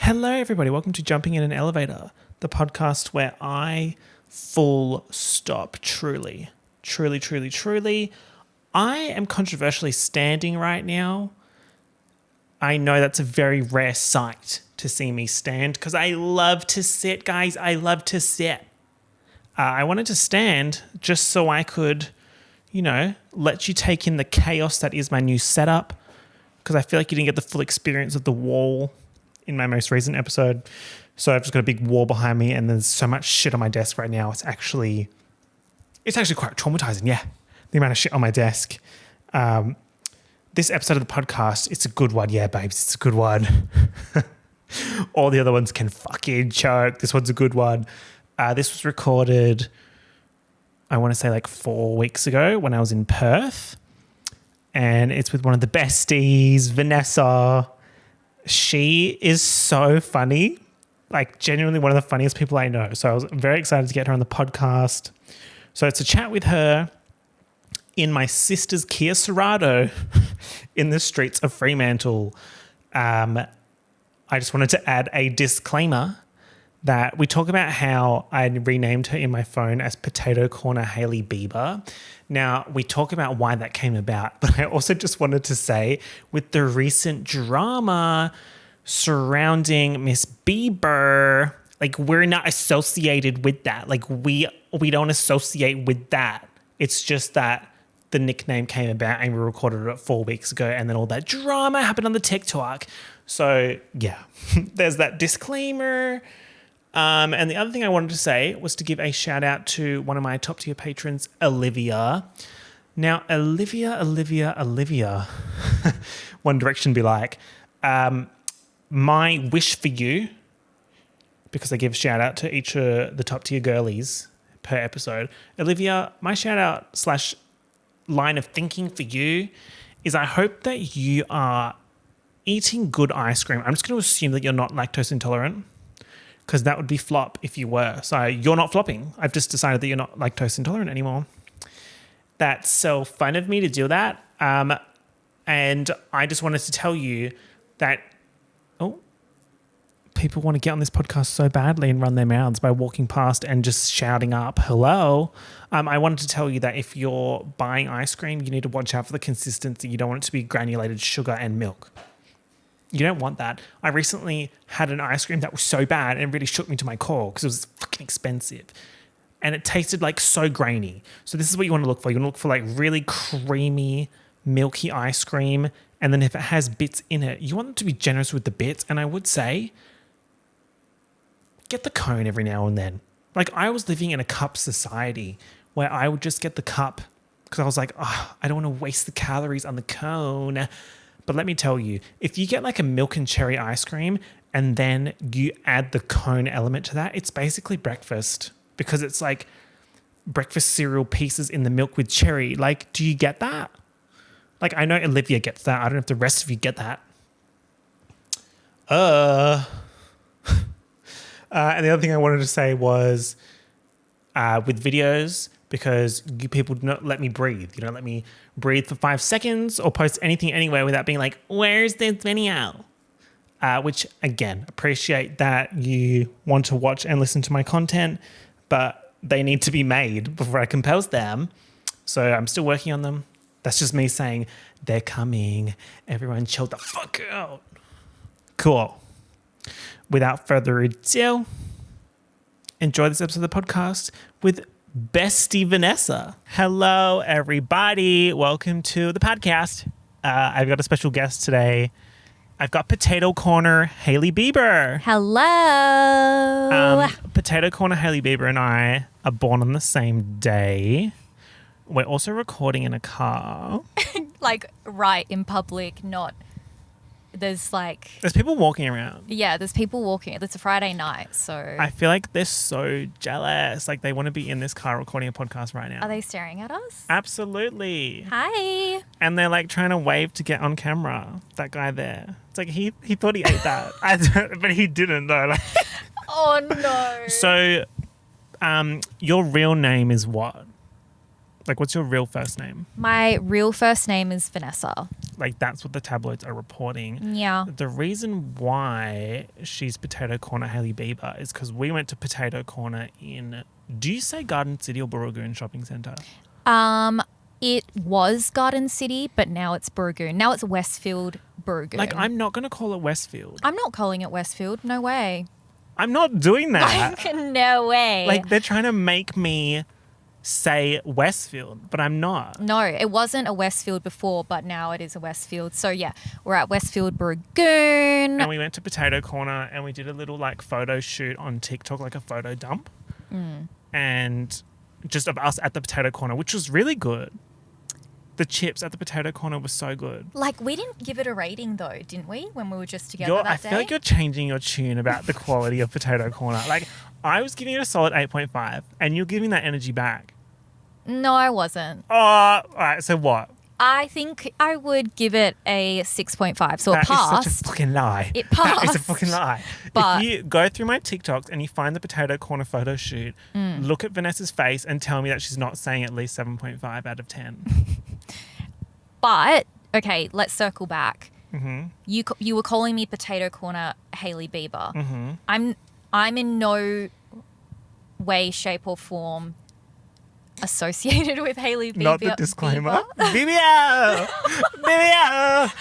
Hello, everybody. Welcome to Jumping in an Elevator, the podcast where I full stop truly, I am controversially standing right now. I know that's a very rare sight to see me stand because I love to sit, guys. I love to sit. I wanted to stand just so I could, let you take in the chaos that is my new setup because I feel like you didn't get the full experience of the wall in my most recent episode. So I've just got a big wall behind me and there's so much shit on my desk right now. It's actually quite traumatizing. Yeah. The amount of shit on my desk. This episode of the podcast, it's a good one. Yeah, babes, it's a good one. All the other ones can fucking choke. This one's a good one. This was recorded, I want to say 4 weeks ago when I was in Perth. And it's with one of the besties, Vanessa. She is so funny, genuinely one of the funniest people I know. So I was very excited to get her on the podcast. So it's a chat with her in my sister's Kia Cerrado in the streets of Fremantle. I just wanted to add a disclaimer that we talk about how I renamed her in my phone as Potato Corner Hailey Bieber. Now, we talk about why that came about, but I also just wanted to say with the recent drama surrounding Miss Bieber, we're not associated with that. We don't associate with that. It's just that the nickname came about and we recorded it 4 weeks ago and then all that drama happened on the Tik Tok. So, yeah, there's that disclaimer. And the other thing I wanted to say was to give a shout out to one of my top tier patrons, Olivia. Now, Olivia, One Direction be like, my wish for you, because I give a shout out to each of the top tier girlies per episode. Olivia, my shout out / line of thinking for you is I hope that you are eating good ice cream. I'm just going to assume that you're not lactose intolerant, because that would be flop if you were. So you're not flopping. I've just decided that you're not lactose intolerant anymore. That's so fun of me to do that. And I just wanted to tell you that, people want to get on this podcast so badly and run their mouths by walking past and just shouting up, hello. I wanted to tell you that if you're buying ice cream, you need to watch out for the consistency. You don't want it to be granulated sugar and milk. You don't want that. I recently had an ice cream that was so bad and it really shook me to my core because it was fucking expensive. And it tasted so grainy. So this is what you want to look for. You want to look for really creamy, milky ice cream. And then if it has bits in it, you want them to be generous with the bits. And I would say, get the cone every now and then. I was living in a cup society where I would just get the cup because I was I don't want to waste the calories on the cone. But let me tell you, if you get a milk and cherry ice cream and then you add the cone element to that, it's basically breakfast because it's breakfast cereal pieces in the milk with cherry. Do you get that? I know Olivia gets that. I don't know if the rest of you get that. And the other thing I wanted to say was with videos, because you people do not let me breathe. You don't let me breathe for 5 seconds or post anything anywhere without being where's this video? Which, again, appreciate that you want to watch and listen to my content, but they need to be made before I can post them. So I'm still working on them. That's just me saying they're coming. Everyone chill the fuck out. Cool. Without further ado, enjoy this episode of the podcast with Bestie Vanessa. Hello, everybody. Welcome to the podcast. I've got a special guest today. I've got Potato Corner Hailey Bieber. Hello. Potato Corner Hailey Bieber and I are born on the same day. We're also recording in a car. Right in public, not... There's people walking around. Yeah, there's people walking. It's a Friday night, so... I feel like they're so jealous. They want to be in this car recording a podcast right now. Are they staring at us? Absolutely. Hi. And they're trying to wave to get on camera. That guy there. It's he thought he ate that. But he didn't though. Oh no. So, your real name is what? Like, what's your real first name? My real first name is Vanessa. Like, that's what the tabloids are reporting. Yeah. The reason why she's Potato Corner Hailey Bieber is because we went to Potato Corner in, do you say Garden City or Borogoon Shopping Centre? It was Garden City, but now it's Borogoon. Now it's Westfield Borogoon. Like, I'm not going to call it Westfield. I'm not calling it Westfield. No way. I'm not doing that. Like, no way. Like, they're trying to make me say Westfield, but I'm not. No, it wasn't a Westfield before, but now it is a Westfield. So, yeah, we're at Westfield Borogoon. And we went to Potato Corner and we did a little, like, photo shoot on TikTok, like a photo dump. And just of us at the Potato Corner, which was really good. The chips at the Potato Corner were so good. Like, we didn't give it a rating, though, didn't we, when we were just together that I day? feel like you're changing your tune about the quality of Potato Corner. Like, I was giving it a solid 8.5 and you're giving that energy back. No, I wasn't. Oh, all right. So what? I think I would give it a 6.5. So That it passed. is such a fucking lie. It That is a passed. fucking lie. But- if you go through my TikToks and you find the Potato Corner photo shoot, look at Vanessa's face and tell me that she's not saying at least 7.5 out of 10. But, okay, let's circle back. Mm-hmm. You were calling me Potato Corner Hailey Bieber. Mm-hmm. I'm in no way, shape or form associated with Hailey Bieber. Not the disclaimer. Bieber. Bieber! Bieber!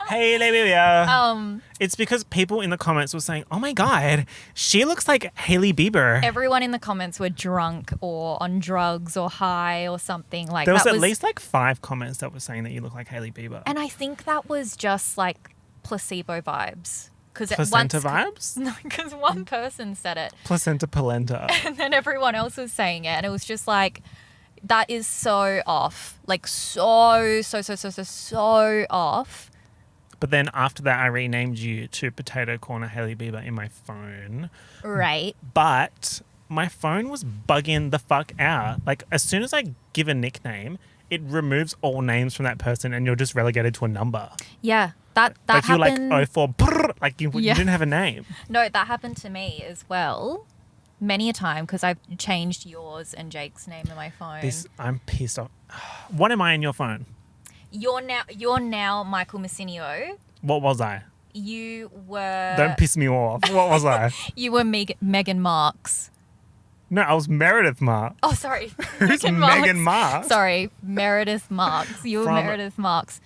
Hailey Bieber. It's because people in the comments were saying, oh my God, she looks like Hailey Bieber. Everyone in the comments were drunk or on drugs or high or something. Like There was that at least like 5 comments that were saying that you look like Hailey Bieber. And I think that was just like placebo vibes. Placenta vibes? No, because one person said it. Placenta polenta. And then everyone else was saying it. And it was just like, that is so off. Like so off. But then after that, I renamed you to Potato Corner Hailey Bieber in my phone. Right. But my phone was bugging the fuck out. Like, as soon as I give a nickname, it removes all names from that person and you're just relegated to a number. Yeah. That like happened. You're like 04, brrr, like you Yeah. didn't have a name. No, that happened to me as well. Many a time because I've changed yours and Jake's name in my phone. I'm pissed off. What am I in your phone? You're now Michael Messinio. What was I? You were. Don't piss me off. What was I? You were Megan Marks. No, I was Meredith Marks. Oh, sorry. Who's Megan Marks? Sorry, Meredith Marks. You were From- Meredith Marks.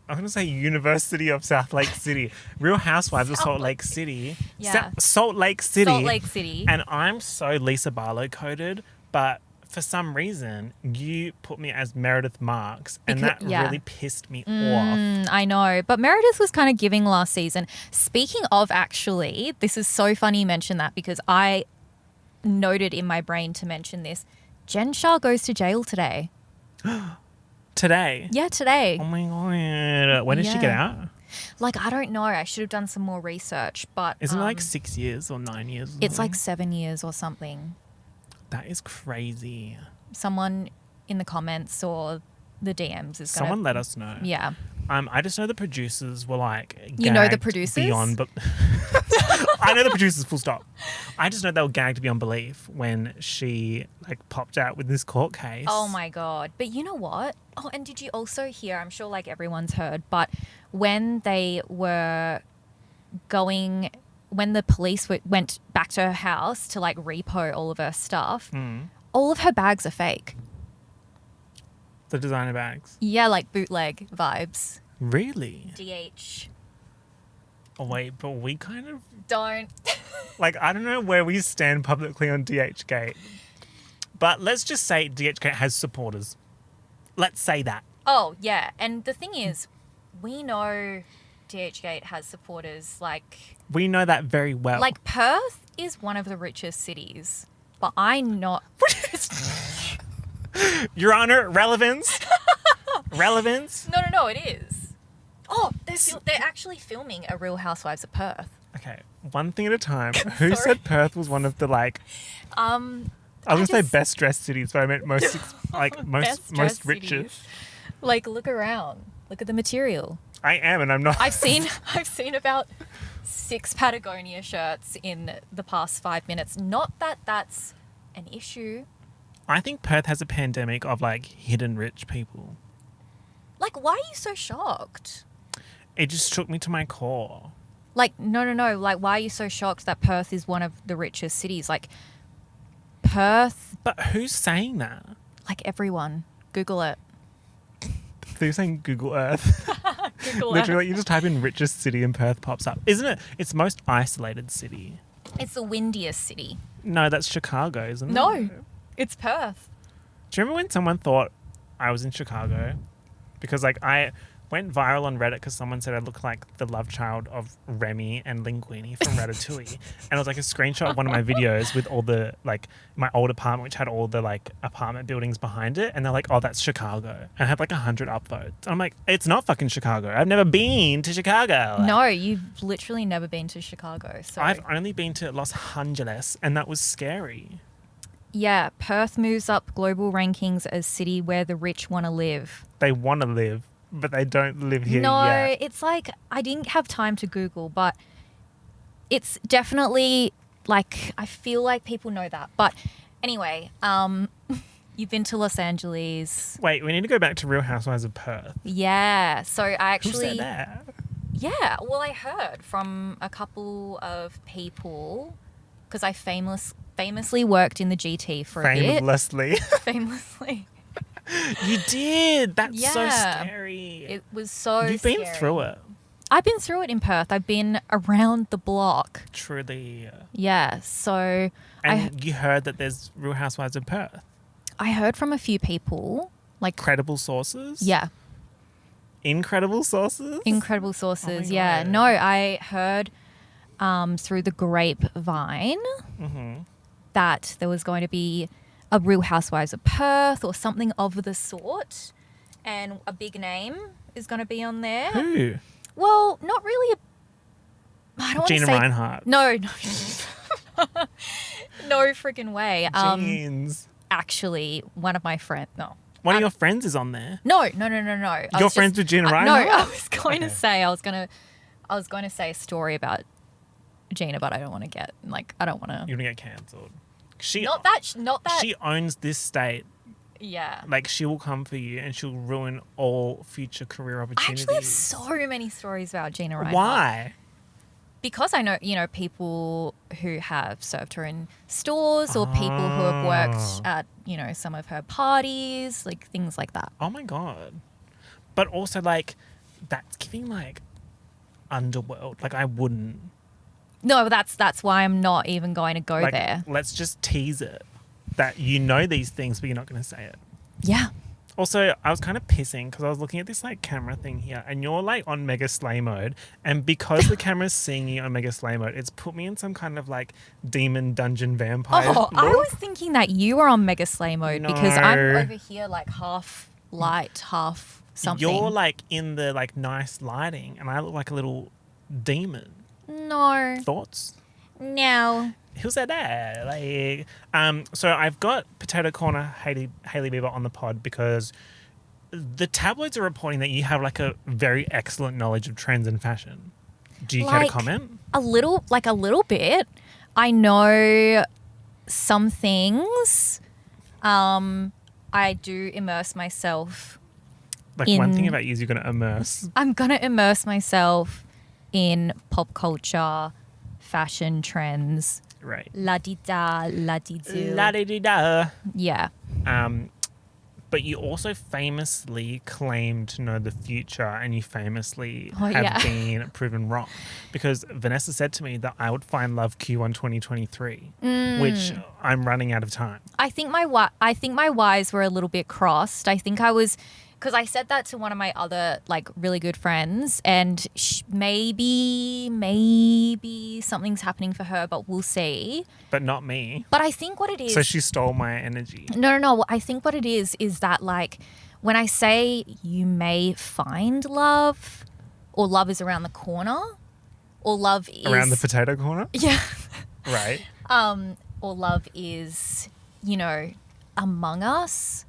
I'm going to say University of South Lake City. Real Housewives of Salt Lake City. Yeah. Salt Lake City. Salt Lake City. And I'm so Lisa Barlow coded, but for some reason, you put me as Meredith Marks, and that really pissed me off. I know, but Meredith was kind of giving last season. Speaking of, actually, this is so funny you mentioned that because I noted in my brain to mention this. Jen Shah goes to jail today. Today? Yeah, today. Oh my God. When did she get out? Like, I don't know. I should have done some more research, but... Isn't it like 6 years or 9 years? Or it's something? like 7 years or something. That is crazy. Someone in the comments or the DMs is Someone let us know. Yeah. I just know the producers were like, You know the gagged producers? beyond, but I know the producers. Full stop. I just know they were gagged beyond belief when she like popped out with this court case. Oh my God. But you know what? Oh, and did you also hear, I'm sure like everyone's heard, but when they were going, when the police went back to her house to like repo all of her stuff, all of her bags are fake. The designer bags. Yeah, like bootleg vibes. Really? DH. Oh wait, but we kind of Don't. like I don't know where we stand publicly on DHgate, but let's just say DHgate has supporters. Let's say that. Oh, yeah. And the thing is, we know DHgate has supporters like... We know that very well. Like Perth is one of the richest cities, but I'm not... Your Honor, relevance? Relevance? No, it is. Oh, they're actually filming a Real Housewives of Perth. Okay, one thing at a time. Who said Perth was one of the like... I was going to say best dressed cities, but I meant most most richest. Cities. Like, look around. Look at the material. I am, and I'm not. I've seen about 6 Patagonia shirts in the past 5 minutes. Not that that's an issue. I think Perth has a pandemic of like hidden rich people. Like, why are you so shocked? It just shook me to my core. Like, no. Like, why are you so shocked that Perth is one of the richest cities? Like, Perth, But who's saying that? like everyone. Google it. They're saying Google Earth. Google Literally, it. you just type in richest city and Perth pops up. Isn't it? It's the most isolated city. It's the windiest city. No, that's Chicago, isn't it? No, it's Perth. Do you remember when someone thought I was in Chicago? Because like I went viral on Reddit because someone said I look like the love child of Remy and Linguini from Ratatouille. And it was like a screenshot of one of my videos with all the like my old apartment, which had all the like apartment buildings behind it. And they're like, oh, that's Chicago. And I had like 100 upvotes. And I'm like, it's not fucking Chicago. I've never been to Chicago. No, you've literally never been to Chicago. So I've only been to Los Angeles and that was scary. yeah, Perth moves up global rankings as city where the rich want to live. They want to live, but they don't live here No, yet. it's like I didn't have time to Google, but it's definitely like I feel like people know that. But anyway, you've been to Los Angeles. Wait, we need to go back to Real Housewives of Perth. Yeah. So I Who actually said that? yeah, well I heard from a couple of people because I famously worked in the GT for a bit. Famously. Famously. You did. That's so Yeah. scary. It was so You've been scary. through it. I've been through it in Perth. I've been around the block. Truly. Yeah, so And you heard that there's Real Housewives of Perth. I heard from a few people, like, Credible sources? yeah, Incredible sources? incredible sources. my Yeah, God. no, I heard through the grapevine that there was going to be a Real Housewives of Perth or something of the sort, and a big name is going to be on there. Who? Well, not really. I don't want to Gina say Reinhardt. no, no freaking way. Jeans. Actually, one of my friends. No. One of your friends is on there. No. I You're was friends with Gina No, Reinhardt? I was going to Okay. say I was going to say a story about Gina, but I don't want to get I don't want to. You're going to get cancelled. She, Not that. She owns this state. Yeah. Like, she will come for you and she'll ruin all future career I opportunities. actually have so many stories about Gina Reinhardt. Why? Because I know, people who have served her in stores or people who have worked at, some of her parties, like things like that. Oh my God. But also, like, that's giving, like, underworld. Like, I wouldn't. No, that's why I'm not even going to go Like, there. let's just tease it. That you know these things, but you're not going to say it. Yeah. Also, I was kind of pissing because I was looking at this, like, camera thing here, and you're, like, on mega slay mode. And because the camera's seeing you on mega slay mode, it's put me in some kind of, like, demon dungeon vampire Oh, I look. was thinking that you were on mega slay mode because I'm No. over here like half light, half something. You're, like, in the, like, nice lighting, and I look like a little demon. No. Thoughts? No. Who said that? Like, so I've got Potato Corner Hailey Bieber on the pod because the tabloids are reporting that you have like a very excellent knowledge of trends and fashion. Do you care to Like, comment? A little bit. I know some things. I do immerse myself. Like one thing in- about you is you're going to immerse. I'm going to immerse myself in pop culture, fashion trends, Right. la-di-da, la-di-do. La-di-di-da. Yeah. But you also famously claim to know the future and you famously Oh, have yeah. been proven wrong. Because Vanessa said to me that I would find love Q1 2023, which I'm running out of time. I think my Y's were a little bit crossed. I think I was, because I said that to one of my other like really good friends, and maybe something's happening for her, but we'll see. But not me. But I think what it is. So she stole my energy. No. I think what it is that like when I say you may find love, or love is around the corner, or love is Around the potato corner? yeah. Right. Or love is, among us.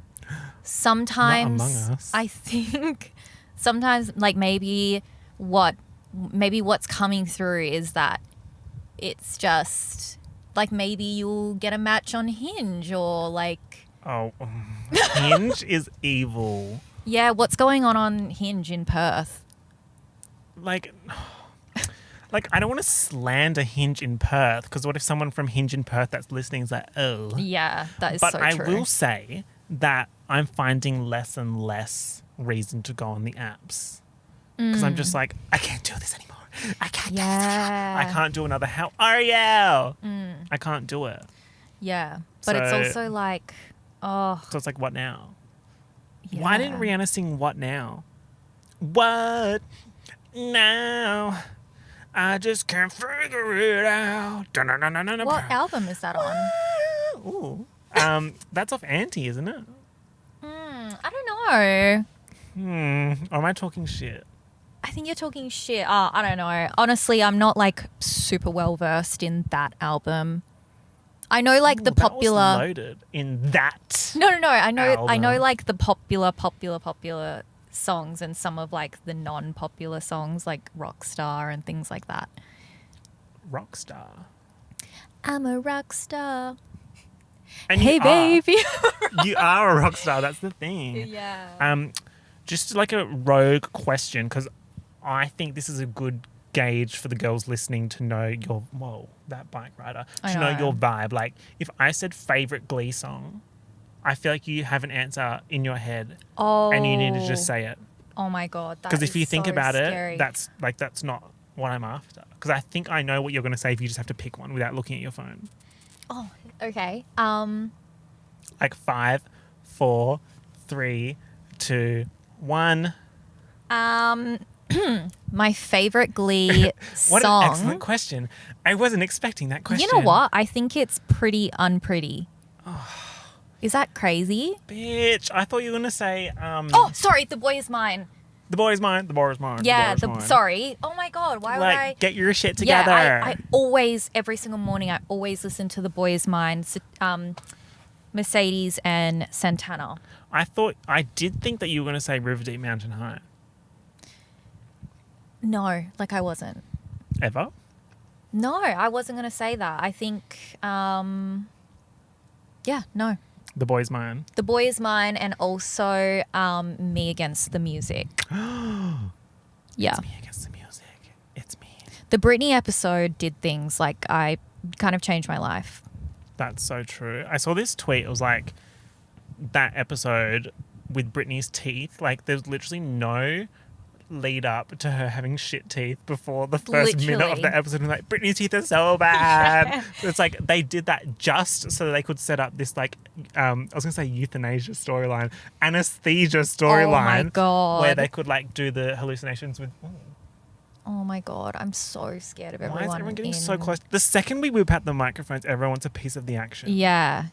Sometimes Not among us. I think sometimes like maybe what's coming through is that it's just like maybe you'll get a match on Hinge or like Oh, Hinge is evil. Yeah, what's going on Hinge in Perth? Like I don't want to slander Hinge in Perth because what if someone from Hinge in Perth that's listening is like, oh. Yeah, that is But so I true. will say that I'm finding less and less reason to go on the apps because I'm just like, I can't do this anymore. I can't do this anymore. I can't do another how are you? I can't do it. Yeah, but it's So- also like, oh, So it's like, what now? yeah. Why didn't Rihanna sing What Now? What now? I just can't figure it out. Dun-dun-dun-dun-dun. What album is that on? Ooh. That's off Auntie, isn't it? I don't know. Or am I talking shit? I think you're talking shit. Oh, I don't know. Honestly, I'm not like super well versed in that album. I know like the That was popular. loaded in that. No. I know album. like the popular songs and some of like the non-popular songs like Rockstar and things like that. Rockstar. I'm a rock star. And Hey you are. baby. You are a rock star. That's the thing. Yeah. Just like a rogue question, because I think this is a good gauge for the girls listening to know your that bike rider I to know know. your vibe. Like if I said favorite Glee song, I feel like you have an answer in your head, and you need to just say it. Oh my god. Because if you think so about scary. it, that's not what I'm after. Because I think I know what you're going to say if you just have to pick one without looking at your phone. Oh, okay. Like 5, 4, 3, 2, 1. My favorite Glee What song. an excellent question. I wasn't expecting that question. You know what? I think it's Pretty Unpretty. Is that crazy? Bitch, I thought you were going to say... Oh, sorry. The Boy Is Mine. The boy is mine. The boy is mine. Yeah. the boy is mine. Sorry. Oh my god. Why would I? Get your shit together. Yeah. I always, every single morning, I always listen to The Boy Is Mine, Mercedes and Santana. I did think that you were going to say River Deep Mountain High. No, like I wasn't. Ever? No, I wasn't going to say that. I think, yeah, no. The boy is mine. The Boy Is Mine and also Me Against the Music. Yeah. It's me against the music. It's me. The Britney episode did things like I kind of changed my life. That's so true. I saw this tweet. It was like that episode with Britney's teeth. Like there's literally no lead up to her having shit teeth before the first minute of Literally. the episode. And like, Britney's teeth are so bad. It's like they did that just so they could set up this like, I was going to say euthanasia storyline, anesthesia storyline. Oh my God. Where they could like do the hallucinations with... Oh my God. I'm so scared of Why everyone. is everyone getting so close? The second we whip out the microphones, everyone wants a piece of the action. Yeah.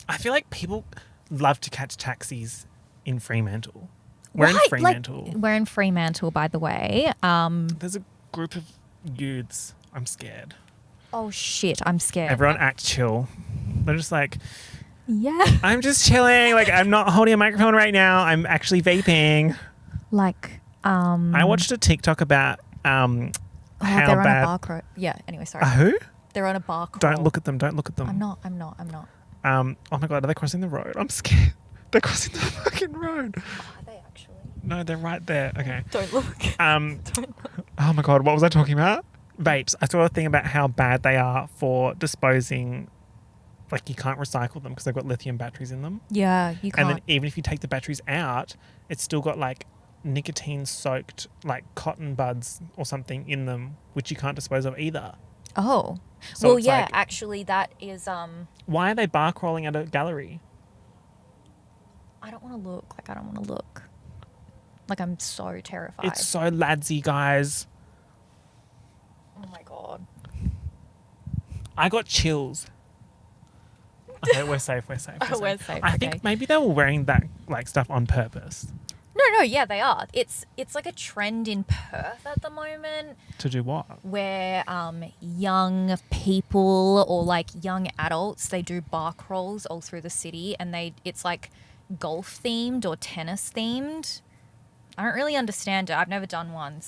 I feel like people love to catch taxis in Fremantle. We're in Right, Fremantle. Like, we're in Fremantle, by the way. There's a group of youths. I'm scared. Oh shit, I'm scared. Everyone act chill. They're just like, Yeah. I'm just chilling. Like, I'm not holding a microphone right now. I'm actually vaping. Like, I watched a TikTok about how they're on bad... a bar crawl. Yeah, anyway, sorry. Who? They're on a bar crawl. Don't look at them. Don't look at them. I'm not. Oh my God, are they crossing the road? I'm scared. They're crossing the fucking road. Are they actually? No, they're right there. Okay. Don't look. Oh my God, what was I talking about? Vapes. I saw a thing about how bad they are for disposing. Like you can't recycle them because they've got lithium batteries in them. Yeah, you can't. And then even if you take the batteries out, it's still got like nicotine soaked like cotton buds or something in them, which you can't dispose of either. Oh. So Well, it's yeah, like- actually that is Why are they bar crawling at a gallery? I don't want to look. Like I don't want to look. Like I'm so terrified. It's so ladsy, guys. Oh my God. I got chills. Okay, we're safe. We're safe. We're safe, I okay. think maybe they were wearing that like stuff on purpose. No, yeah, they are. It's like a trend in Perth at the moment To do what? where young people or like young adults, they do bar crawls all through the city and it's like golf themed or tennis themed. I don't really understand it. I've never done one.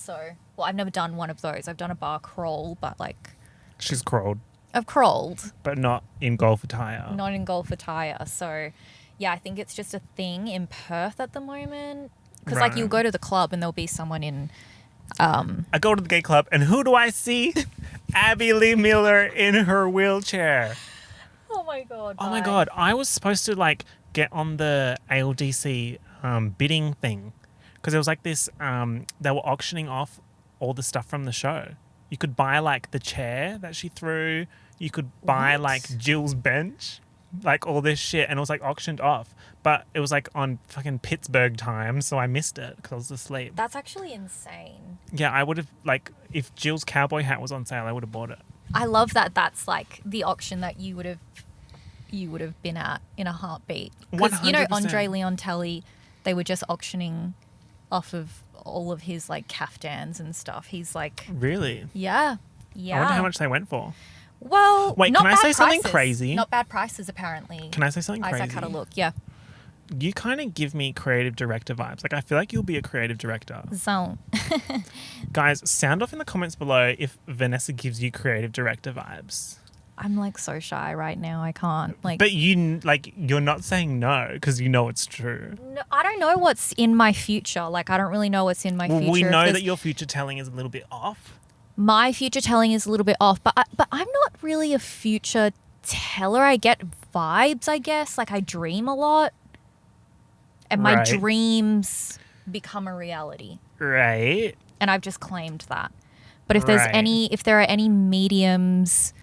I've never done one of those. I've done a bar crawl, but like She's crawled. I've crawled. But not in golf attire. Not in golf attire. So, yeah, I think it's just a thing in Perth at the moment. Because, like, Right. you'll go to the club and there'll be someone in... I go to the gay club and who do I see? Abby Lee Miller in her wheelchair. Oh, my God. Oh, my God. I was supposed to, like, get on the ALDC bidding thing. Because it was like this... they were auctioning off all the stuff from the show. You could buy, like, the chair that she threw. You could buy, What? like, Jill's bench. Like, all this shit. And it was, like, auctioned off. But it was, like, on fucking Pittsburgh time. So I missed it because I was asleep. That's actually insane. Yeah, I would have, like, if Jill's cowboy hat was on sale, I would have bought it. I love that that's, like, the auction that you would have been at in a heartbeat. Because, you know, 100%. Andre Leon Telly, they were just auctioning off of all of his, like, caftans and stuff. He's, like... Really? Yeah. Yeah. I wonder how much they went for. Well, Wait, not can I bad say something prices. crazy? Not bad prices, apparently. Can I say something crazy? Isaac had a look, yeah. You kind of give me creative director vibes. Like, I feel like you'll be a creative director. So, Guys, sound off in the comments below if Vanessa gives you creative director vibes. I'm, like, so shy right now. I can't, like... But you're not saying no because you know it's true. No, I don't know what's in my future. Like, I don't really know what's in my Well, future. we If know there's- that your future telling is a little bit off. My future telling is a little bit off, but I'm not really a future teller. I get vibes, I guess. Like, I dream a lot. And my Right. dreams become a reality. Right. And I've just claimed that. But if there's Right. if there are any mediums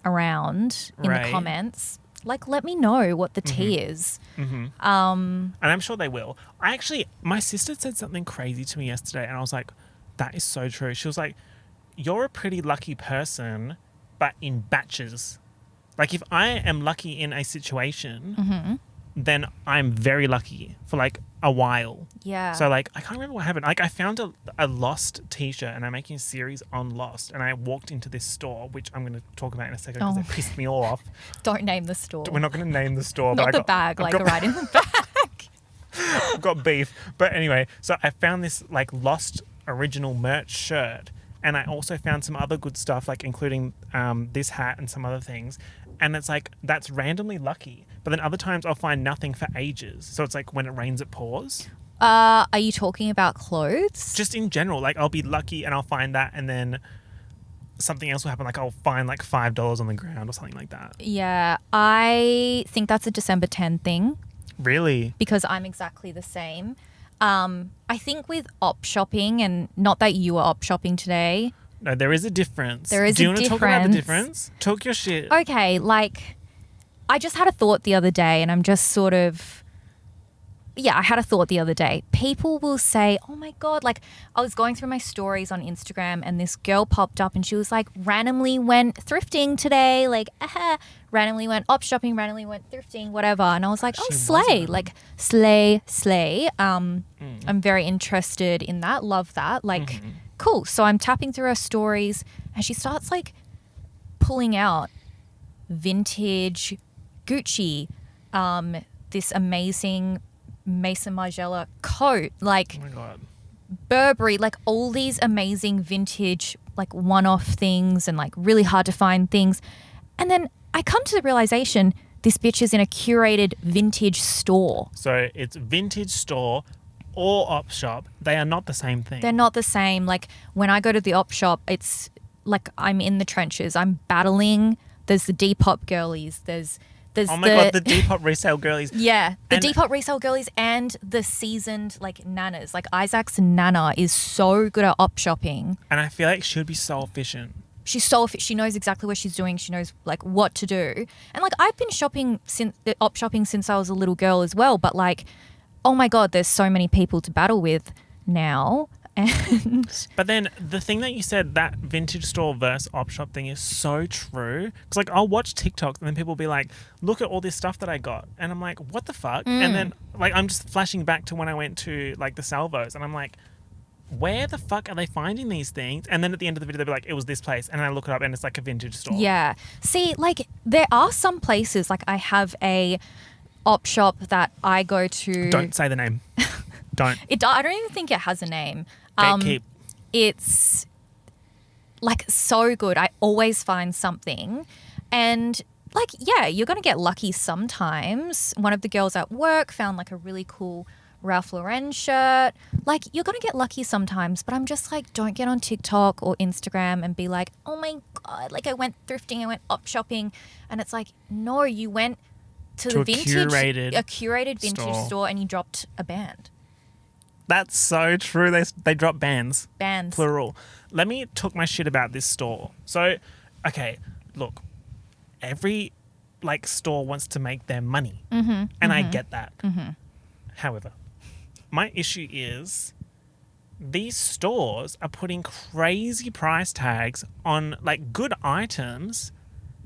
around in Right. the comments, like, let me know what the tea is. And I'm sure they will. My sister said something crazy to me yesterday and I was like, that is so true. She was like, you're a pretty lucky person, but in batches. Like, if I am lucky in a situation, then I'm very lucky for, like, a while. Yeah. So, like, I can't remember what happened. Like, I found a Lost t-shirt and I'm making a series on Lost. And I walked into this store, which I'm going to talk about in a second because Oh. it pissed me all off. Don't name the store. We're not going to name the store. Not but the I got, bag, I've like got- right in the bag. I've got beef. But anyway, so I found this, like, Lost original merch shirt. And I also found some other good stuff, like including this hat and some other things. And it's like, that's randomly lucky. But then other times I'll find nothing for ages. So it's like when it rains, it pours. Are you talking about clothes? Just in general, like, I'll be lucky and I'll find that. And then something else will happen. Like, I'll find like $5 on the ground or something like that. Yeah, I think that's a December 10 thing Really? because I'm exactly the same. I think with op shopping, and not that you were op shopping today. No, there is a difference. There is Do you a want to talk about the difference. difference? Talk your shit. Okay, like, I just had a thought the other day, and I'm just sort of... Yeah, I had a thought the other day. People will say, oh my God, like, I was going through my stories on Instagram and this girl popped up and she was like, randomly went thrifting today, like, randomly went op shopping, randomly went thrifting, whatever. And I was like, oh, She slay, wasn't. like, slay. I'm very interested in that, love that. Like, cool. So I'm tapping through her stories and she starts, like, pulling out vintage Gucci, this amazing Mason Margiela coat, like Oh my God. Burberry, like all these amazing vintage, like one-off things and like really hard to find things. And then I come to the realization this bitch is in a curated vintage store. So it's vintage store or op shop. They are not the same thing. They're not the same. Like when I go to the op shop, it's like I'm in the trenches. I'm battling. There's the Depop girlies. There's Oh my God, the Depop resale girlies. Yeah, the And- Depop resale girlies and the seasoned like nanas. Like Isaac's nana is so good at op shopping. And I feel like she would be so efficient. She's so she knows exactly what she's doing. She knows like what to do. And like I've been shopping since op shopping since I was a little girl as well. But like, oh my God, there's so many people to battle with now. And But then the thing that you said, that vintage store versus op shop thing is so true. Because like I'll watch TikTok and then people will be like, look at all this stuff that I got. And I'm like, what the fuck? And then like I'm just flashing back to when I went to like the Salvos and I'm like, where the fuck are they finding these things? And then at the end of the video, they'll be like, it was this place. And I look it up and it's like a vintage store. yeah, see, like there are some places like I have a op shop that I go to. Don't say the name. Don't. I don't even think it has a name. Gatekeep. It's like so good. I always find something. And like, yeah, you're going to get lucky sometimes. One of the girls at work found like a really cool Ralph Lauren shirt. Like, you're going to get lucky sometimes, but I'm just like, don't get on TikTok or Instagram and be like, oh my God, like I went thrifting, I went op shopping. And it's like, no, you went to the vintage, a curated vintage store and you dropped a band. That's so true. They drop bands. Bands. Plural. Let me talk my shit about this store. So, okay, look, every like store wants to make their money. And I get that. However, my issue is these stores are putting crazy price tags on like good items,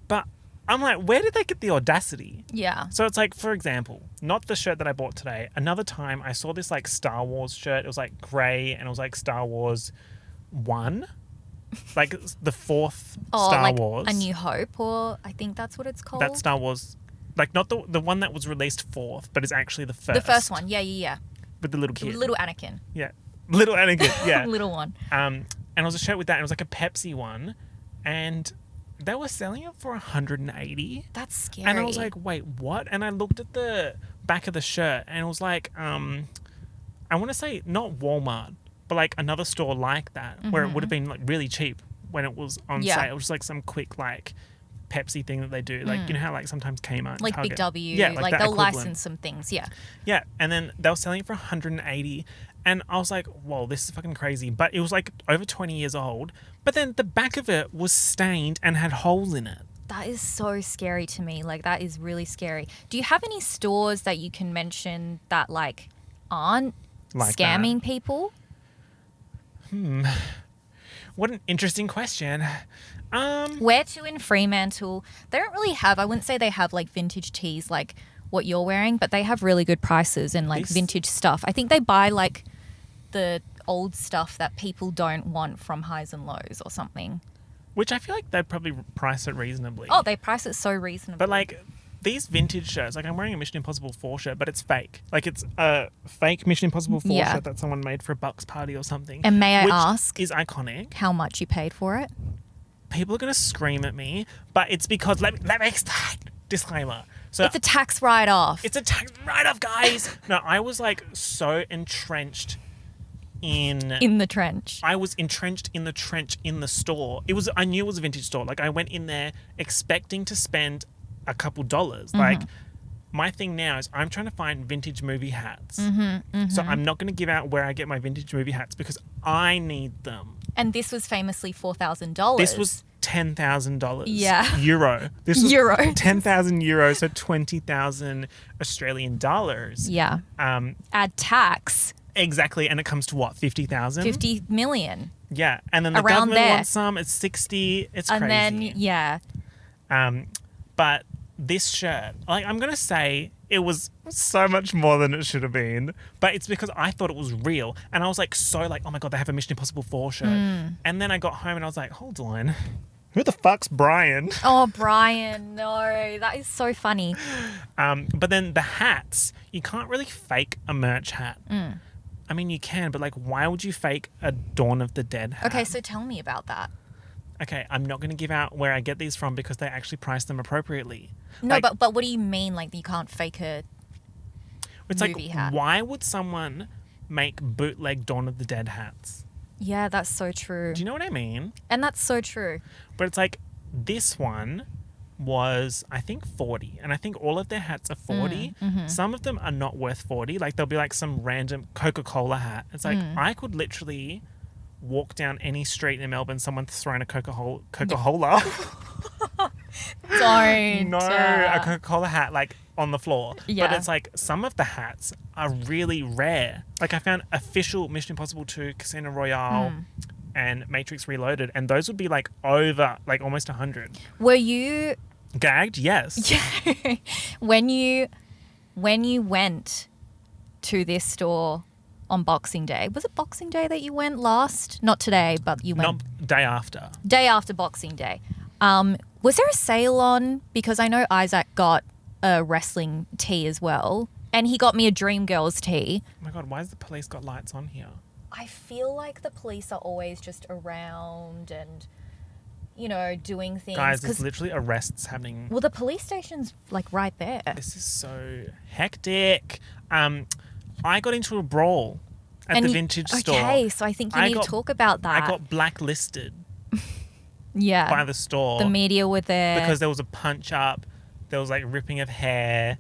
but I'm like, where did they get the audacity? Yeah. So it's like, for example, not the shirt that I bought today. Another time I saw this like Star Wars shirt. It was like grey and it was like Star Wars 1. Like the fourth Star like Wars. A New Hope, or I think that's what it's called. That's Star Wars. Like not the one that was released fourth, but it's actually the first. The first one. Yeah. With the little kid. Little Anakin. Yeah. Little Anakin, yeah. Little one. And it was a shirt with that. And it was like a Pepsi one. And they were selling it for $180. That's scary. And I was like, wait, what? And I looked at the back of the shirt and it was like, I want to say not Walmart, but like another store like that where it would have been like really cheap when it was on sale. Just like some quick like Pepsi thing that they do. Like, you know how like sometimes Kmart and like Target, Big W. yeah, like they'll license some things. Yeah. Yeah. And then they were selling it for $180. And I was like, whoa, this is fucking crazy. But it was like over 20 years old. But then the back of it was stained and had holes in it. That is so scary to me. Like, that is really scary. Do you have any stores that you can mention that like aren't like scamming people? What an interesting question. Where to in Fremantle? They don't really have, I wouldn't say they have like vintage tees like what you're wearing, but they have really good prices and like vintage stuff. I think they buy like the old stuff that people don't want from Highs and Lows or something. Which I feel like they'd probably price it reasonably. Oh, they price it so reasonably. But like these vintage shirts, like I'm wearing a Mission Impossible 4 shirt, but it's fake. Like it's a fake Mission Impossible 4 shirt that someone made for a Bucks party or something. And may I ask? Is iconic. How much you paid for it? People are going to scream at me, but it's because, let me explain. Disclaimer. So it's a tax write-off. It's a tax write-off, guys. No, I was like so entrenched in the trench. I was entrenched in the trench in the store. I knew it was a vintage store. Like I went in there expecting to spend a couple dollars. Like my thing now is I'm trying to find vintage movie hats. So I'm not going to give out where I get my vintage movie hats because I need them. And this was famously $4,000. This was $10,000. Yeah. Euro. This was Euro. 10,000 euros, so 20,000 Australian dollars. Yeah. Add tax. Exactly. And it comes to what? 50,000? 50 million. Yeah. And then the Around government there. wants some. It's 60. It's crazy. And then, yeah. But this shirt, like I'm going to say it was so much more than it should have been, but it's because I thought it was real. And I was like, oh my God, they have a Mission Impossible 4 shirt. And then I got home and I was like, hold on. Who the fuck's Brian? Oh, Brian, no. That is so funny. But then the hats, you can't really fake a merch hat. I mean, you can, but like, why would you fake a Dawn of the Dead hat? Okay, so tell me about that. Okay, I'm not going to give out where I get these from because they actually price them appropriately. No, like, but what do you mean? Like you can't fake a movie hat? Why would someone make bootleg Dawn of the Dead hats? Yeah, that's so true. Do you know what I mean? And that's so true. But it's like this one was, I think, 40. And I think all of their hats are 40. Some of them are not worth 40. Like there'll be like some random Coca-Cola hat. It's like I could literally walk down any street in Melbourne, someone's throwing a Coca-Cola. Don't. No, a Coca-Cola hat like on the floor. Yeah. But it's like some of the hats are really rare. Like I found official Mission Impossible 2, Casino Royale and Matrix Reloaded, and those would be like over like almost 100. Were you gagged? Yes. when you went to this store on Boxing Day, was it Boxing Day that you went last? Not today, but you went day after. Day after Boxing Day. Was there a sale on? Because I know Isaac got a wrestling tee as well, and he got me a Dreamgirls tee. Oh my God, why has the police got lights on here? I feel like the police are always just around and, you know, doing things. Guys, there's literally arrests happening. Well, the police station's like right there. This is so hectic. I got into a brawl at the vintage store. Okay, so I think you need to talk about that. I got blacklisted yeah. by the store. The media were there. Because there was a punch up. There was like ripping of hair.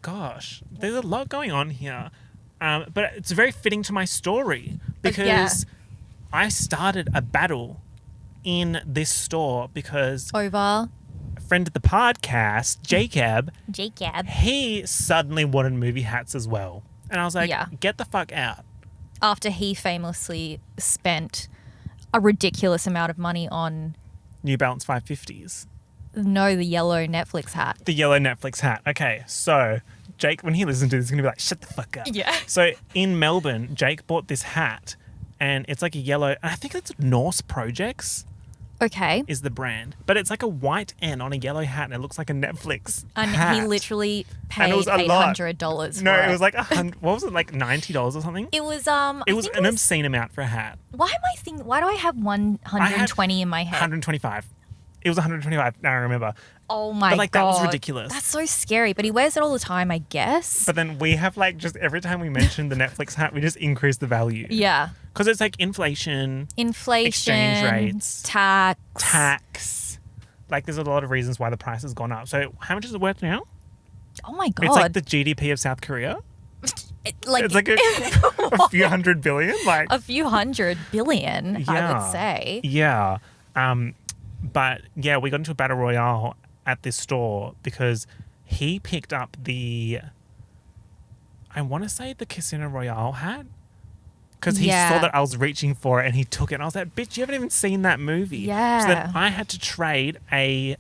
Gosh, there's a lot going on here. But it's very fitting to my story because I started a battle in this store because Over. a friend of the podcast, Jacob, he suddenly wanted movie hats as well. And I was like, get the fuck out. After he famously spent a ridiculous amount of money on New Balance 550s. No, the yellow Netflix hat. The yellow Netflix hat. Okay, so Jake, when he listens to this, he's going to be like, shut the fuck up. Yeah. So in Melbourne, Jake bought this hat and it's like a yellow, and I think it's Norse Projects. Okay. Is the brand. But it's like a white N on a yellow hat and it looks like a Netflix and hat. he literally paid and it was $800 No, for it was like what was it, like $90 or something? It was It was an obscene amount for a hat. Why do I have 120 in my head? 125. It was 125, now I remember. Oh my God. But God. that was ridiculous. That's so scary. But he wears it all the time, I guess. But then we have like just every time we mention the Netflix hat, we just increase the value. Yeah. Because it's like inflation, exchange rates, tax. Like there's a lot of reasons why the price has gone up. So how much is it worth now? Oh my God. It's like the GDP of South Korea. It's like a few hundred billion. Like a few $100 billion, I would say. Yeah. But yeah, we got into a battle royale at this store because he picked up I want to say the Casino Royale hat. Because he saw that I was reaching for it and he took it. And I was like, bitch, you haven't even seen that movie. Yeah. So then I had to trade a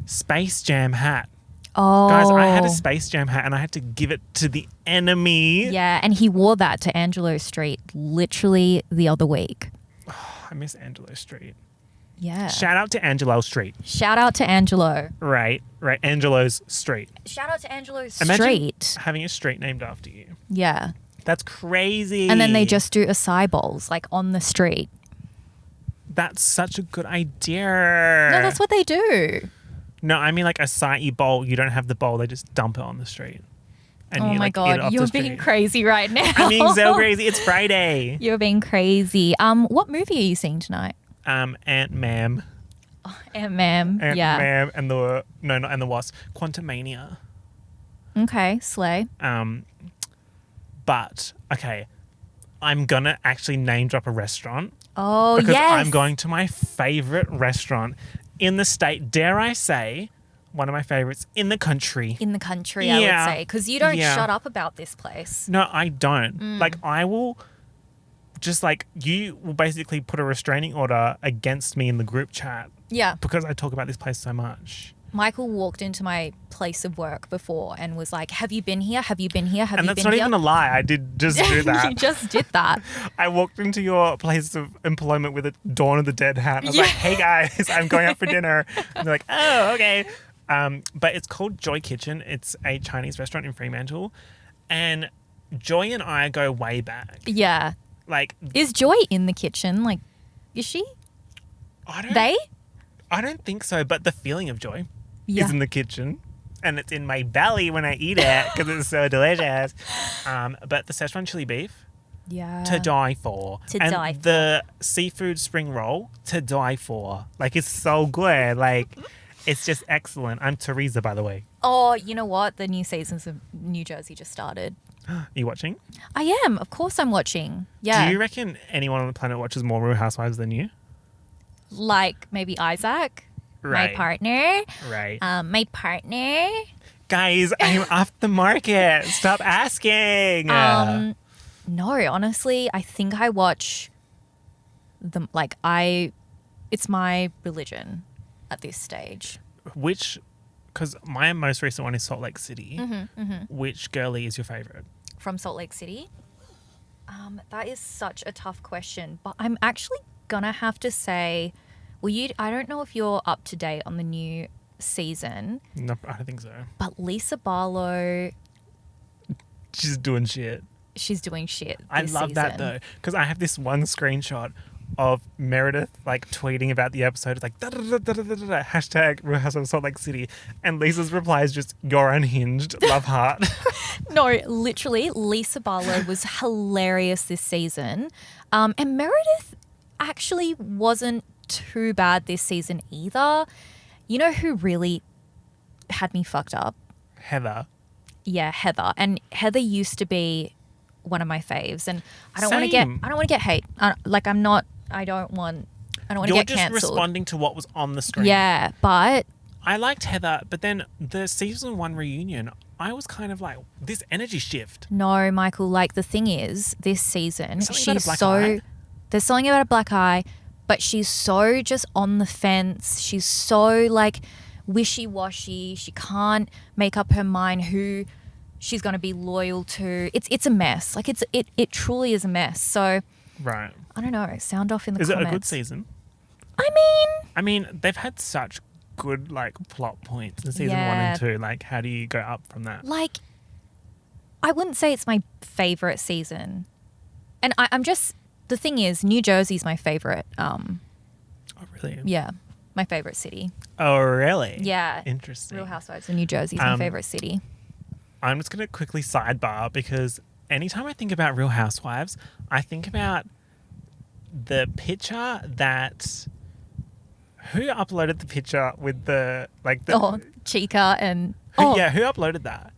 Space Jam hat. Oh. Guys, I had a Space Jam hat and I had to give it to the enemy. Yeah, and he wore that to Angelo Street literally the other week. Oh, I miss Angelo Street. Yeah. Shout out to Angelo Street. Shout out to Angelo. Right. Angelo's Street. Shout out to Angelo's Imagine Street. having a street named after you. Yeah. That's crazy. And then they just do acai bowls, like on the street. That's such a good idea. No, that's what they do. No, I mean like acai bowl. You don't have the bowl. They just dump it on the street. And oh you, my like, God, eat it off you're the street. being crazy right now. I'm being so crazy. It's Friday. You're being crazy. What movie are you seeing tonight? Ant-Man. Ant-Man. Yeah. Ant-Man and the Wasp. Quantumania. Okay, slay. But okay, I'm gonna actually name drop a restaurant. Oh, because yes. I'm going to my favorite restaurant in the state. Dare I say, one of my favorites in the country. In the country, I would say, because you don't shut up about this place. No, I don't. Like I will. Just like you will basically put a restraining order against me in the group chat. Yeah. Because I talk about this place so much. Michael walked into my place of work before and was like, have you been here? Have you been here? Have you been here? And that's not even a lie. I did just do that. You just did that. I walked into your place of employment with a Dawn of the Dead hat. I was like, hey guys, I'm going out for dinner. And they're like, oh, okay. But it's called Joy Kitchen. It's a Chinese restaurant in Fremantle. And Joy and I go way back. Yeah. Like, is Joy in the kitchen? Like, is she? I don't think so, but the feeling of Joy is in the kitchen. And it's in my belly when I eat it because it's so delicious. But the Szechuan chili beef, to die for. And the seafood spring roll, to die for. Like, it's so good. Like, it's just excellent. I'm Teresa, by the way. Oh, you know what? The new seasons of New Jersey just started. Are you watching? I am. Of course I'm watching. Yeah. Do you reckon anyone on the planet watches more Real Housewives than you? Like maybe Isaac, right. my partner. Right. My partner. Guys, I'm off the market. Stop asking. No, honestly, I think I watch them. Like it's my religion at this stage. Because my most recent one is Salt Lake City. Which girlie is your favorite? From Salt Lake City? That is such a tough question. But I'm actually going to have to say, I don't know if you're up to date on the new season. No, I don't think so. But Lisa Barlow. She's doing shit. she's doing shit this I love that season. though, because I have this one screenshot of Meredith like tweeting about the episode. It's like hashtag Real Housewives of Salt Lake City, and Lisa's reply is just "You're unhinged, love heart." No, literally, Lisa Barlow was hilarious this season. And Meredith actually wasn't too bad this season either. You know who really had me fucked up? Heather. Yeah, Heather. And Heather used to be one of my faves. And I don't want to get hate. I don't want to You're get just cancelled. responding to what was on the screen. Yeah, but I liked Heather, but then the season 1 reunion, I was kind of like, this energy shift. no, Michael, like the thing is, this season, Something about a she's black so eye. there's something about a black eye, but she's so just on the fence. She's so like wishy-washy. She can't make up her mind who she's going to be loyal to. It's a mess. Like it truly is a mess. So Right. I don't know. Sound off in the Is comments. it a good season? I I mean, they've had such good like plot points in season 1 Yeah. and 2. Like, how do you go up from that? like I wouldn't say it's my favorite season. And I'm just the thing is, New Jersey's my favorite. Oh, really? Yeah, my favorite city. Oh, really? Yeah. Interesting. Real Housewives of New Jersey's my favorite city. I'm just going to quickly sidebar because anytime I think about Real Housewives, I think about the picture that... Who uploaded the picture with the... like the? Oh, Chica and Yeah, who uploaded that?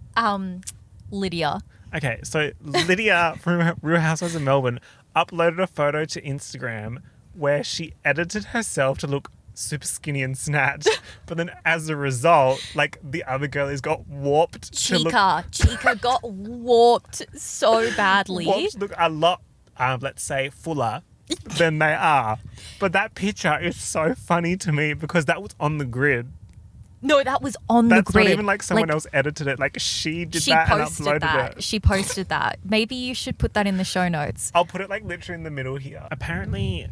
Lydia. Okay, so Lydia from Real Housewives of Melbourne uploaded a photo to Instagram where she edited herself to look super skinny and snatched, but then as a result, like the other girlies got warped. Chica got warped so badly. Warped to look a lot, let's say, fuller than they are. But that picture is so funny to me because that was on the grid. No, that was on the That's grid. not even like someone else edited it. Like she did that and uploaded it. She posted that. Maybe you should put that in the show notes. I'll put it like literally in the middle here. Apparently,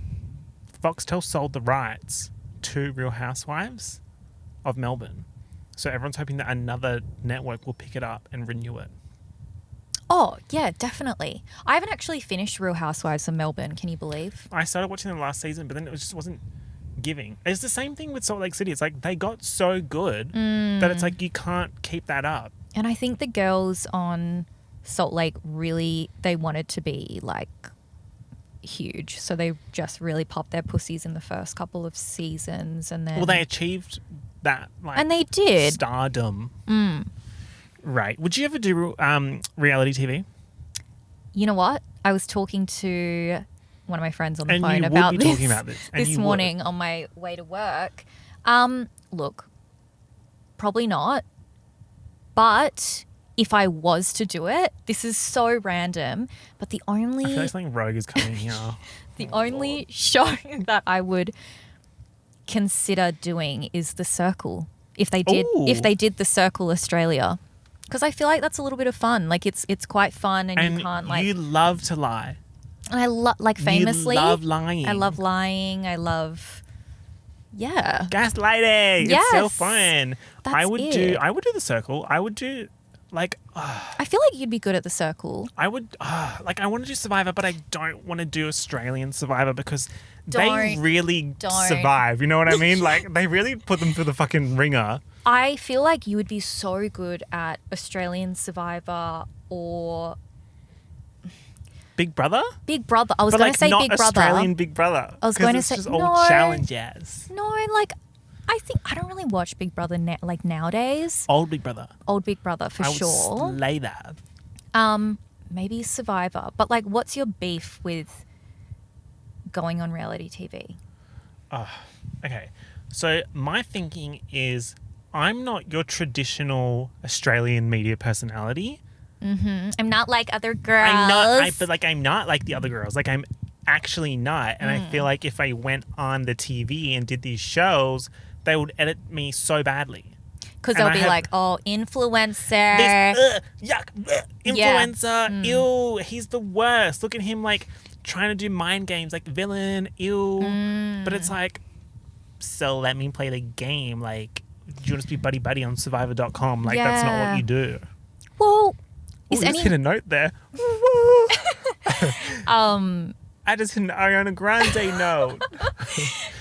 Foxtel sold the rights to Real Housewives of Melbourne. So everyone's hoping that another network will pick it up and renew it. Oh, yeah, definitely. I haven't actually finished Real Housewives of Melbourne. Can you believe? I started watching them last season, but then it just wasn't giving. It's the same thing with Salt Lake City. It's like they got so good that it's like you can't keep that up. And I think the girls on Salt Lake really, they wanted to be like huge. So they just really popped their pussies in the first couple of seasons. And then... Well, they achieved that. Like, and they did. Stardom. Right. Would you ever do reality TV? You know what? I was talking to one of my friends on the And phone you would about be this, talking about this, and this you would. morning on my way to work. Look, probably not. But if I was to do it, this is so random, but the I feel only like something rogue is coming here. show that I would consider doing is The Circle. If they did The Circle Australia. Because I feel like that's a little bit of fun. Like it's quite fun and you can't like... You love to lie. And I love, like, famously... You love lying. I love lying. I love... Yeah. Gaslighting. Yes. It's so fun. That's I would it. do The Circle. I would do like I feel like you'd be good at The Circle. I would like I want to do Survivor, but I don't want to do Australian Survivor because they Don't. really Don't. survive. You know what I mean? Like they really put them through the fucking ringer. I feel like you would be so good at Australian Survivor or Big Brother? Big Brother. I was But going like to say not Big Brother. Australian Big Brother. I was going to it's say- just no. old challenges. No, like, I think I don't really watch Big Brother like nowadays. Old Big Brother. Old Big Brother for I would sure. slay that. Maybe Survivor. But like, what's your beef with going on reality TV? Okay. So my thinking is I'm not your traditional Australian media personality. I'm not like other girls. I'm not like the other girls. Like I'm actually not. And I feel like if I went on the TV and did these shows, they would edit me so badly. Because and they'll I be have- like, oh, influencer. This yuck, Yeah. influencer, ew, he's the worst. Look at him like trying to do mind games, like villain, ew. But it's like, so let me play the game. Like, do you want to be buddy buddy on Survivor.com? Like that's not Yeah. what you do. Well, Is just any hit a note there. I just hit an Ariana Grande note.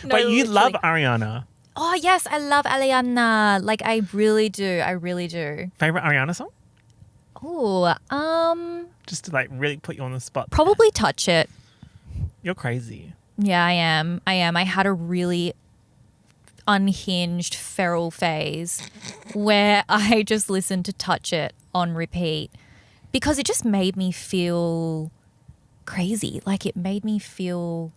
No, But you love literally. Ariana. Oh yes, I love Aliana. Like I really do. I really do. Favorite Ariana song? Oh, Just to like really put you on the spot. probably Touch It. You're crazy. Yeah, I am. I had a really unhinged feral phase where I just listened to Touch It on repeat because it just made me feel crazy. Like it made me feel,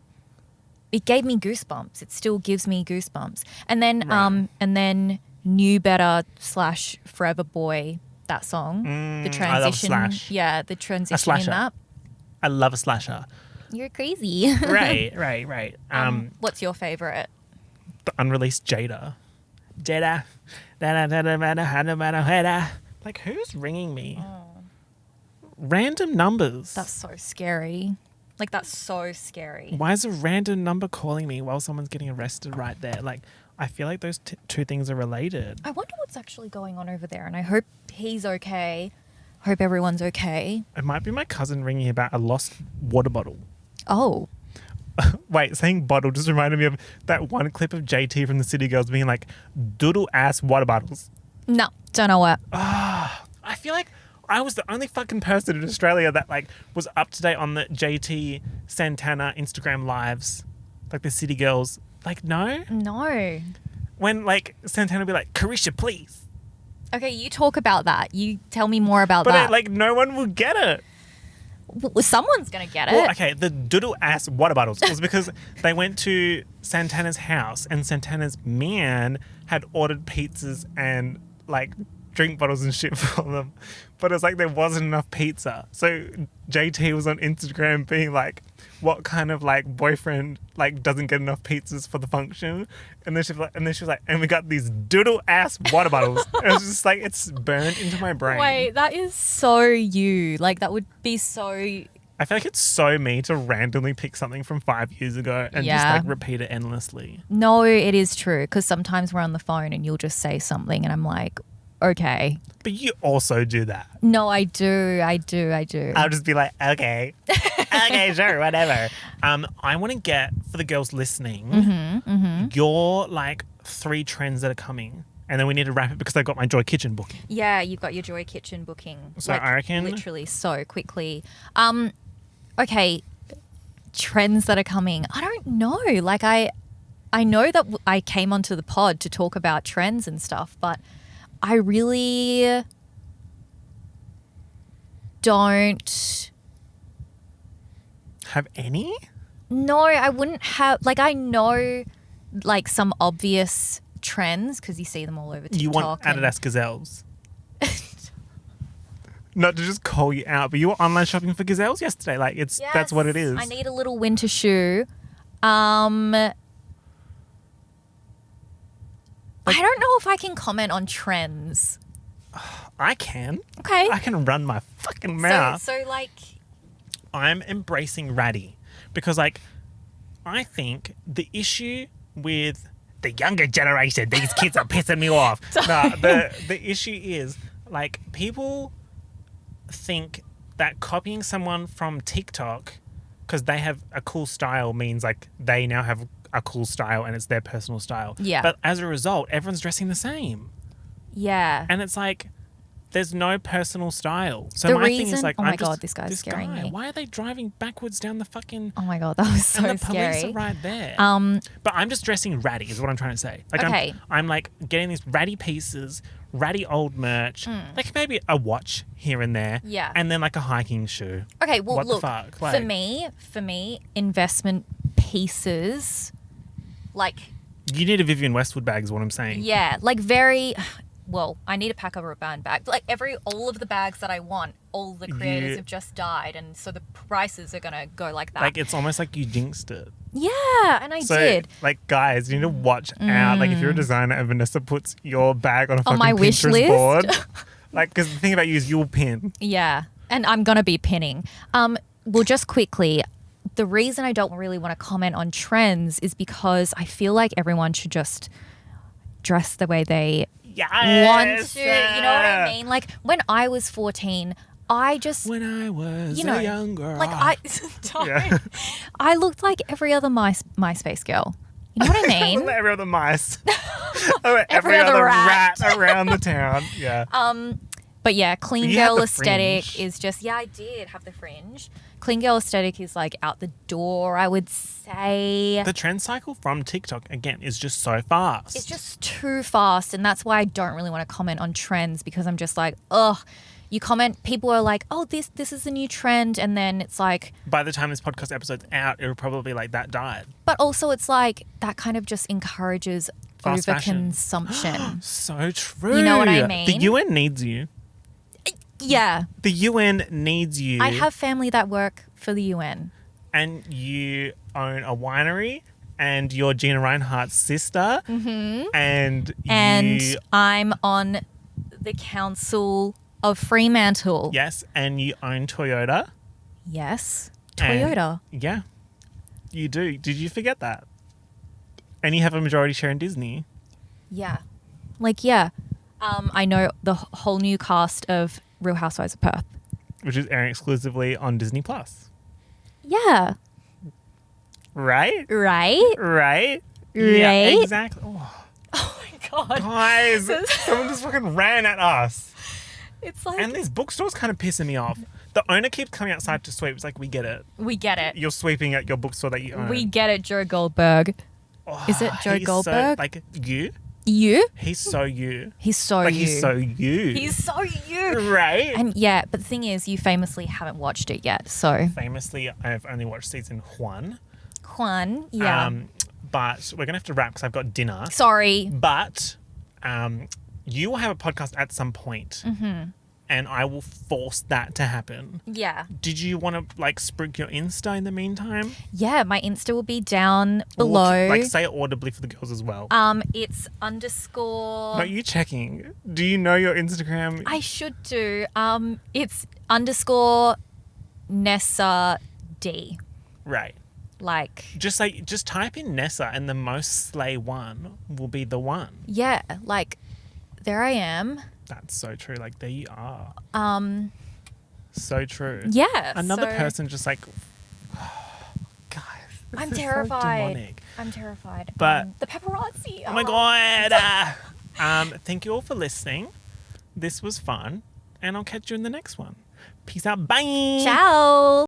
it gave me goosebumps. It still gives me goosebumps. And then Right. and then Knew Better / Forever Boy, that song. The transition. I love Slash. Yeah, the transition in slasher. that. I love a slasher. You're crazy. Right. What's your favorite? The unreleased Jada. Jada. Da-da-da-da-da-da-da-da-da. Like, who's ringing me? Random numbers. That's so scary. Like, that's so scary. Why is a random number calling me while someone's getting arrested right there? Like, I feel like those two things are related. I wonder what's actually going on over there, and I hope he's okay. Hope everyone's okay. It might be my cousin ringing about a lost water bottle. Oh. Wait, saying bottle just reminded me of that one clip of JT from the City Girls being like, doodle ass water bottles. No, don't know what. I feel like I was the only fucking person in Australia that like was up to date on the JT Santana Instagram lives, like the City Girls. Like, no? No. When like Santana would be like, Carisha, please. Okay, you talk about that. You tell me more about But that. like no one would get it. Someone's going to get it. Well, okay, the doodle ass water bottles was because they went to Santana's house and Santana's man had ordered pizzas and like drink bottles and shit for them. But it's like there wasn't enough pizza. So JT was on Instagram being like, what kind of like boyfriend like doesn't get enough pizzas for the function? And then she was like, and we got these doodle ass water bottles. And it was just like, it's burned into my brain. Wait, that is so you. Like, that would be so... I feel like it's so me to randomly pick something from 5 years ago and just like repeat it endlessly. No, it is true. Because sometimes we're on the phone and you'll just say something and I'm like, okay. But you also do that. No, I do. I'll just be like, okay. Okay, sure, whatever. I want to get, for the girls listening, your like 3 trends that are coming. And then we need to wrap it because I got my Joy Kitchen booking. Yeah, you've got your Joy Kitchen booking. So I reckon... Literally so quickly. Okay, trends that are coming. I don't know. Like I know that I came onto the pod to talk about trends and stuff, but I really don't... Have any? No, I wouldn't have... Like I know like some obvious trends because you see them all over TikTok. You want Adidas Gazelles? Not to just call you out, but you were online shopping for Gazelles yesterday. Like that's what it is. I need a little winter shoe. I don't know if I can comment on trends. I can. Okay. I can run my fucking mouth. So like... I'm embracing ratty because like I think the issue with the younger generation, these kids are pissing me off. No, the issue is like people think that copying someone from TikTok because they have a cool style means like they now have a cool style and it's their personal style. Yeah. But as a result, everyone's dressing the same. Yeah. And it's like there's no personal style. So The my thing reason- is like, oh my God, this guy's scaring me. Why are they driving backwards down the fucking... Oh my God, that was so and the police scary. are right there. But I'm just dressing ratty is what I'm trying to say. Like Okay. I'm like getting these ratty pieces, ratty old merch, like maybe a watch here and there. Yeah. And then like a hiking shoe. Okay, well, What the look, fuck? for Like- me, investment pieces, like, You need a Vivienne Westwood bag is what I'm saying. yeah, like very... Well, I need to pack a rubber band bag. Like all of the bags that I want, all the creators You- have just died, and so the prices are gonna go like that. Like it's almost like you jinxed it. yeah, and I So did. like guys, you need to watch out. Like if you're a designer and Vanessa puts your bag on a fucking my wish Pinterest list? board. Like because the thing about you is you'll pin. Yeah, and I'm gonna be pinning. Well, just quickly, the reason I don't really want to comment on trends is because I feel like everyone should just dress the way they want to. You know what I mean? Like when I was 14, I just, When I was you know, a young girl. like I, Yeah. I looked like every other MySpace girl. You know what I mean? Every other mice. Every other rat. around the town. Yeah. But yeah, clean You had girl the aesthetic fringe. is just, yeah, I did have the fringe. Clean girl aesthetic is like out the door, I would say. The trend cycle from TikTok, again, is just so fast. It's just too fast. And that's why I don't really want to comment on trends, because I'm just like, ugh. You comment, people are like, oh, this is the new trend. And then it's like, By the time this podcast episode's out, it'll probably like that died. but also it's like that kind of just encourages Fast fashion. overconsumption. So true. You know what I mean? The UN needs you. Yeah. The UN needs you. I have family that work for the UN. And you own a winery, and you're Gina Reinhardt's sister. Mm-hmm. And you... I'm on the council of Fremantle. Yes, and you own Toyota. Yes. And- Toyota. Yeah, you do. Did you forget that? And you have a majority share in Disney. Yeah. Like, yeah. I know the whole new cast of Real Housewives of Perth. Which is airing exclusively on Disney Plus. Yeah. Right? Right? Right? Yeah, Right? exactly. Oh, Oh my God. guys, someone just fucking ran at us. It's like, And these bookstores kind of pissing me off. The owner keeps coming outside to sweep. It's like, we get it. we get it. You're sweeping at your bookstore that you own. We get it, Joe Goldberg. Oh, Is it Joe he's Goldberg? So, like, you? You? He's so you. He's so Like, you. he's so you. He's so you. Right? And yeah, but the thing is, you famously haven't watched it yet. So, Famously, I've only watched season 1. Juan, yeah. But we're going to have to wrap because I've got dinner. Sorry. But you will have a podcast at some point. Mm-hmm. And I will force that to happen. Yeah. Did you want to, like, sprig your Insta in the meantime? Yeah, my Insta will be down Or, below. like, say it audibly for the girls as well. It's underscore. No, you checking. Do you know your Instagram? I should do. It's underscore Nessa D. Right. Like, Just type in Nessa and the most slay one will be the one. yeah, like, there I am. That's so true. Like, there you are. So true. Yeah. Another so person just like, guys, this I'm is so terrified. demonic. I'm terrified. But- the paparazzi. Oh my God. Thank you all for listening. This was fun. And I'll catch you in the next one. Peace out. Bye. Ciao.